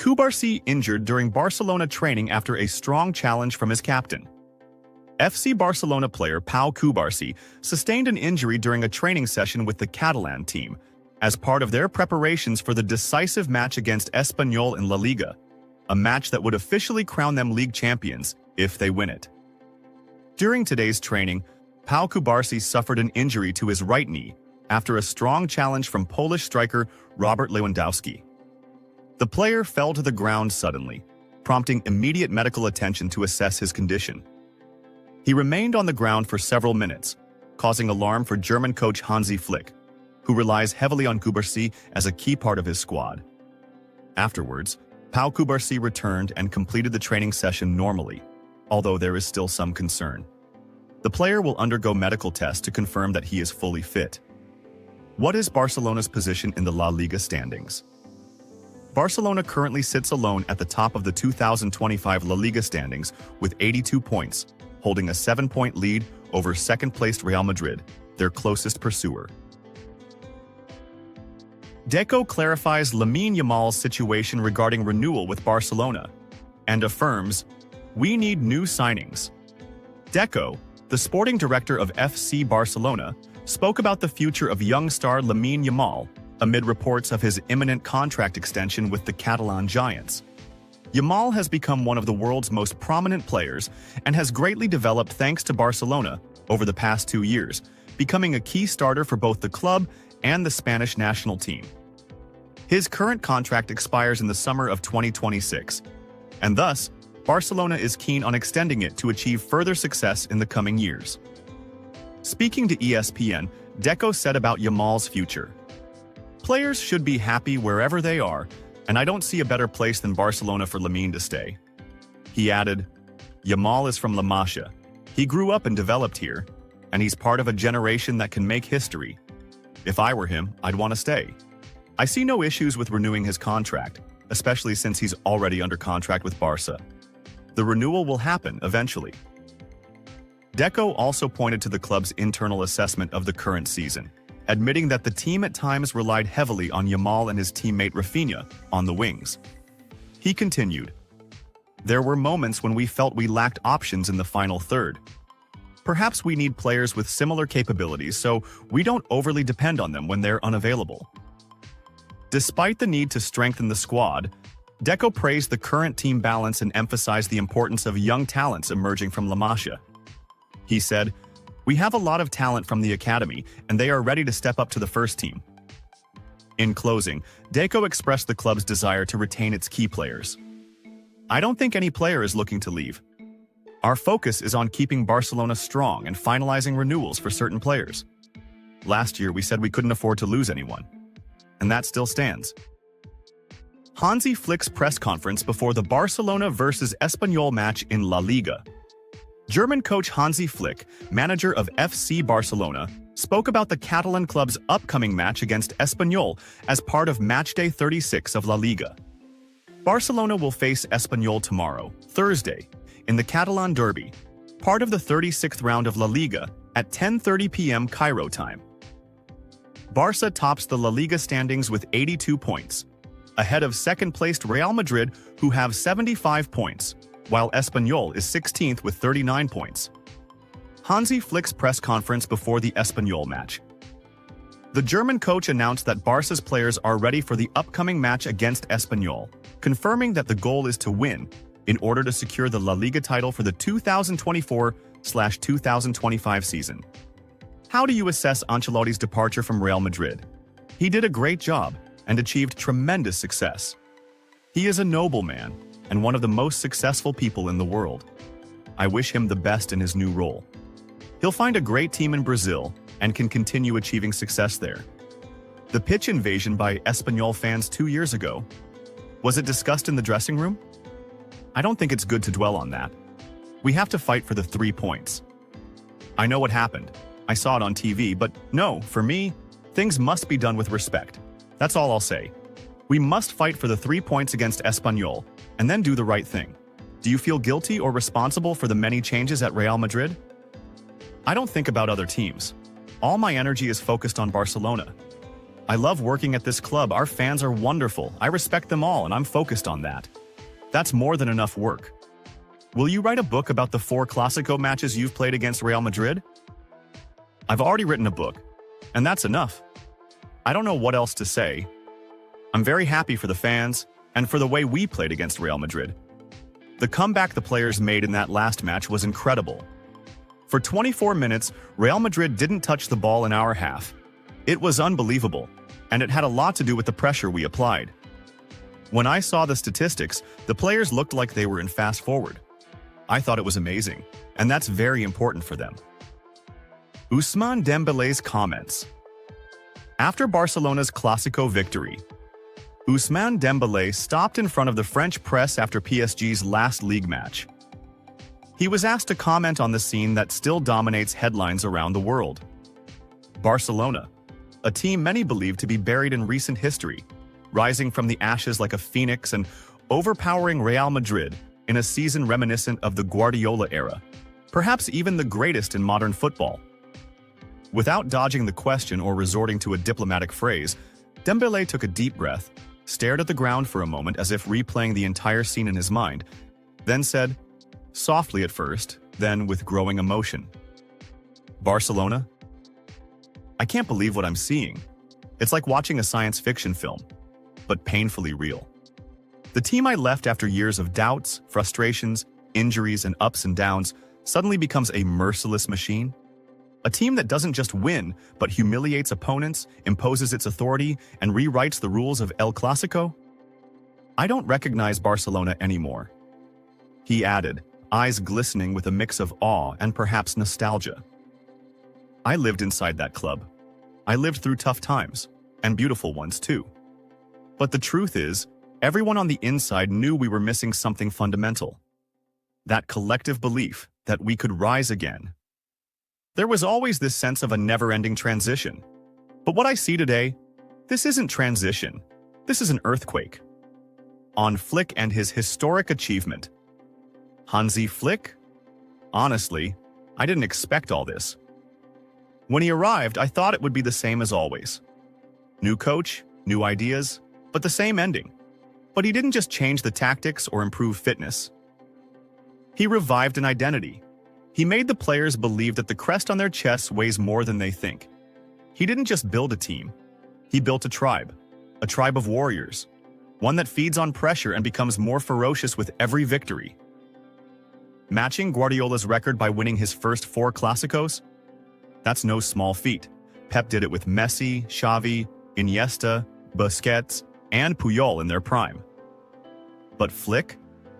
Cubarsí injured during Barcelona training after a strong challenge from his captain. FC Barcelona player Pau Cubarsí sustained an injury during a training session with the Catalan team as part of their preparations for the decisive match against Espanyol in La Liga, a match that would officially crown them league champions if they win it. During today's training, Pau Cubarsí suffered an injury to his right knee after a strong challenge from Polish striker Robert Lewandowski. The player fell to the ground suddenly, prompting immediate medical attention to assess his condition. He remained on the ground for several minutes, causing alarm for German coach Hansi Flick, who relies heavily on Cubarsí as a key part of his squad. Afterwards, Pau Cubarsí returned and completed the training session normally, although there is still some concern. The player will undergo medical tests to confirm that he is fully fit. What is Barcelona's position in the La Liga standings? Barcelona currently sits alone at the top of the 2025 La Liga standings with 82 points, holding a 7-point lead over second-placed Real Madrid, their closest pursuer. Deco clarifies Lamine Yamal's situation regarding renewal with Barcelona and affirms, "We need new signings." Deco, the sporting director of FC Barcelona, spoke about the future of young star Lamine Yamal amid reports of his imminent contract extension with the Catalan Giants. Yamal has become one of the world's most prominent players and has greatly developed thanks to Barcelona over the past 2 years, becoming a key starter for both the club and the Spanish national team. His current contract expires in the summer of 2026, and thus, Barcelona is keen on extending it to achieve further success in the coming years. Speaking to ESPN, Deco said about Yamal's future, "Players should be happy wherever they are, and I don't see a better place than Barcelona for Lamine to stay." He added, "Yamal is from La Masia. He grew up and developed here, and he's part of a generation that can make history. If I were him, I'd want to stay. I see no issues with renewing his contract, especially since he's already under contract with Barca. The renewal will happen eventually." Deco also pointed to the club's internal assessment of the current season, admitting that the team at times relied heavily on Yamal and his teammate Rafinha on the wings. He continued, "There were moments when we felt we lacked options in the final third. Perhaps we need players with similar capabilities so we don't overly depend on them when they're unavailable." Despite the need to strengthen the squad, Deco praised the current team balance and emphasized the importance of young talents emerging from La Masia. He said, "We have a lot of talent from the academy, and they are ready to step up to the first team." In closing, Deco expressed the club's desire to retain its key players. "I don't think any player is looking to leave. Our focus is on keeping Barcelona strong and finalizing renewals for certain players. Last year, we said we couldn't afford to lose anyone, and that still stands." Hansi Flick's press conference before the Barcelona vs Espanyol match in La Liga. German coach Hansi Flick, manager of FC Barcelona, spoke about the Catalan club's upcoming match against Espanyol as part of matchday 36 of La Liga. Barcelona will face Espanyol tomorrow, Thursday, in the Catalan Derby, part of the 36th round of La Liga, at 10:30 p.m. Cairo time. Barca tops the La Liga standings with 82 points, ahead of second-placed Real Madrid, who have 75 points, while Espanyol is 16th with 39 points. Hansi Flick's press conference before the Espanyol match. The German coach announced that Barca's players are ready for the upcoming match against Espanyol, confirming that the goal is to win in order to secure the La Liga title for the 2024/2025 season. How do you assess Ancelotti's departure from Real Madrid? He did a great job and achieved tremendous success. He is a noble man and one of the most successful people in the world. I wish him the best in his new role. He'll find a great team in Brazil and can continue achieving success there. The pitch invasion by Espanyol fans 2 years ago. Was it discussed in the dressing room? I don't think it's good to dwell on that. We have to fight for the 3 points. I know what happened. I saw it on TV, but no, for me, things must be done with respect. That's all I'll say. We must fight for the 3 points against Espanyol, and then do the right thing. Do you feel guilty or responsible for the many changes at Real Madrid? I don't think about other teams. All my energy is focused on Barcelona. I love working at this club. Our fans are wonderful. I respect them all, and I'm focused on that. That's more than enough work. Will you write a book about the 4 Clasico matches you've played against Real Madrid? I've already written a book, and that's enough. I don't know what else to say. I'm very happy for the fans and for the way we played against Real Madrid. The comeback the players made in that last match was incredible. For 24 minutes, Real Madrid didn't touch the ball in our half. It was unbelievable, and it had a lot to do with the pressure we applied. When I saw the statistics, the players looked like they were in fast forward. I thought it was amazing, and that's very important for them. Ousmane Dembele's comments. After Barcelona's Clasico victory, Ousmane Dembele stopped in front of the French press after PSG's last league match. He was asked to comment on the scene that still dominates headlines around the world. Barcelona, a team many believe to be buried in recent history, rising from the ashes like a phoenix and overpowering Real Madrid in a season reminiscent of the Guardiola era, perhaps even the greatest in modern football. Without dodging the question or resorting to a diplomatic phrase, Dembele took a deep breath, stared at the ground for a moment as if replaying the entire scene in his mind, then said, softly at first, then with growing emotion, "Barcelona? I can't believe what I'm seeing. It's like watching a science fiction film, but painfully real. The team I left after years of doubts, frustrations, injuries, and ups and downs suddenly becomes a merciless machine. A team that doesn't just win, but humiliates opponents, imposes its authority, and rewrites the rules of El Clasico? I don't recognize Barcelona anymore," he added, eyes glistening with a mix of awe and perhaps nostalgia. "I lived inside that club. I lived through tough times, and beautiful ones too. But the truth is, everyone on the inside knew we were missing something fundamental. That collective belief that we could rise again. There was always this sense of a never-ending transition. But what I see today, this isn't transition. This is an earthquake." On Flick and his historic achievement. Hansi Flick? Honestly, I didn't expect all this. When he arrived, I thought it would be the same as always. New coach, new ideas, but the same ending. But he didn't just change the tactics or improve fitness. He revived an identity. He made the players believe that the crest on their chests weighs more than they think. He didn't just build a team. He built a tribe of warriors, one that feeds on pressure and becomes more ferocious with every victory. Matching Guardiola's record by winning his first 4 Clásicos? That's no small feat. Pep did it with Messi, Xavi, Iniesta, Busquets, and Puyol in their prime. But Flick?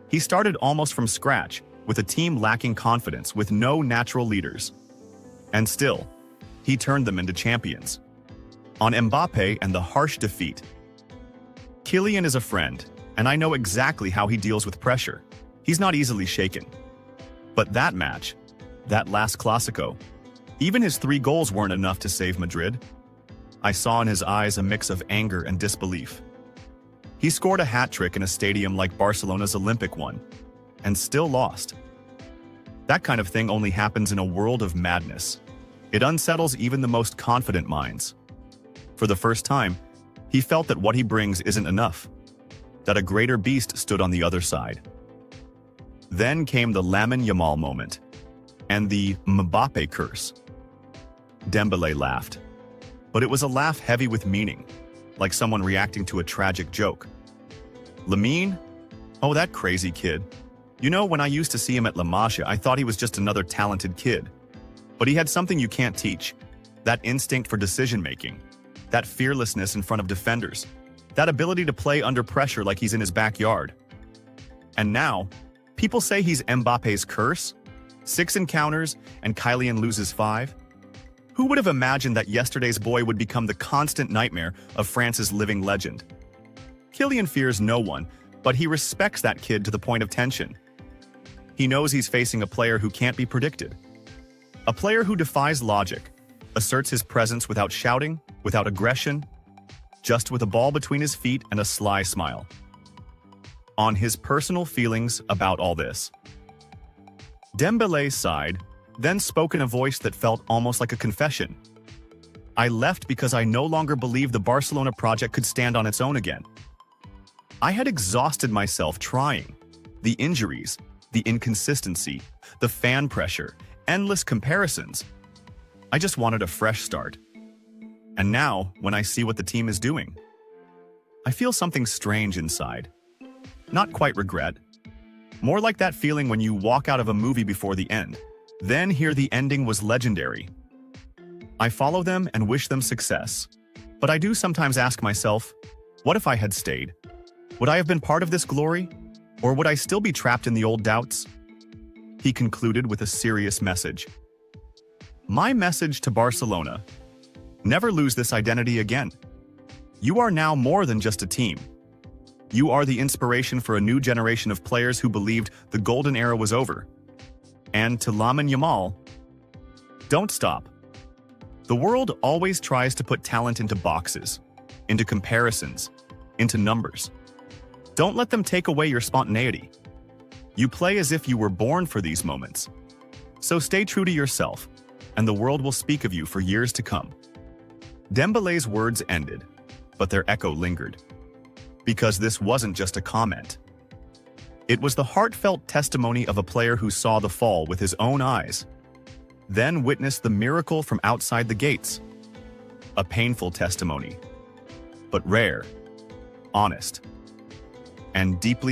He started almost from scratch, with a team lacking confidence, with no natural leaders. And still, he turned them into champions. On Mbappe and the harsh defeat. Kylian is a friend, and I know exactly how he deals with pressure. He's not easily shaken. But that match, that last Clasico, even his 3 goals weren't enough to save Madrid. I saw in his eyes a mix of anger and disbelief. He scored a hat-trick in a stadium like Barcelona's Olympic one, and still lost. That kind of thing only happens in a world of madness. It unsettles even the most confident minds. For the first time, he felt that what he brings isn't enough, that a greater beast stood on the other side. Then came the Lamine Yamal moment, and the Mbappe curse. Dembele laughed, but it was a laugh heavy with meaning, like someone reacting to a tragic joke. Lamine? Oh, that crazy kid. You know, when I used to see him at La Masia, I thought he was just another talented kid. But he had something you can't teach. That instinct for decision-making. That fearlessness in front of defenders. That ability to play under pressure like he's in his backyard. And now, people say he's Mbappe's curse? 6 encounters, and Kylian loses 5? Who would have imagined that yesterday's boy would become the constant nightmare of France's living legend? Kylian fears no one, but he respects that kid to the point of tension. He knows he's facing a player who can't be predicted. A player who defies logic, asserts his presence without shouting, without aggression, just with a ball between his feet and a sly smile. On his personal feelings about all this. Dembele sighed, then spoke in a voice that felt almost like a confession. I left because I no longer believed the Barcelona project could stand on its own again. I had exhausted myself trying. The injuries, the inconsistency, the fan pressure, endless comparisons. I just wanted a fresh start. And now, when I see what the team is doing, I feel something strange inside. Not quite regret. More like that feeling when you walk out of a movie before the end, then hear the ending was legendary. I follow them and wish them success. But I do sometimes ask myself, what if I had stayed? Would I have been part of this glory? Or would I still be trapped in the old doubts? He concluded with a serious message. My message to Barcelona: never lose this identity again. You are now more than just a team. You are the inspiration for a new generation of players who believed the golden era was over. And to Lamine Yamal, don't stop. The world always tries to put talent into boxes, into comparisons, into numbers. Don't let them take away your spontaneity. You play as if you were born for these moments. So stay true to yourself, and the world will speak of you for years to come. Dembele's words ended, but their echo lingered. Because this wasn't just a comment. It was the heartfelt testimony of a player who saw the fall with his own eyes, then witnessed the miracle from outside the gates. A painful testimony, but rare, honest, and deeply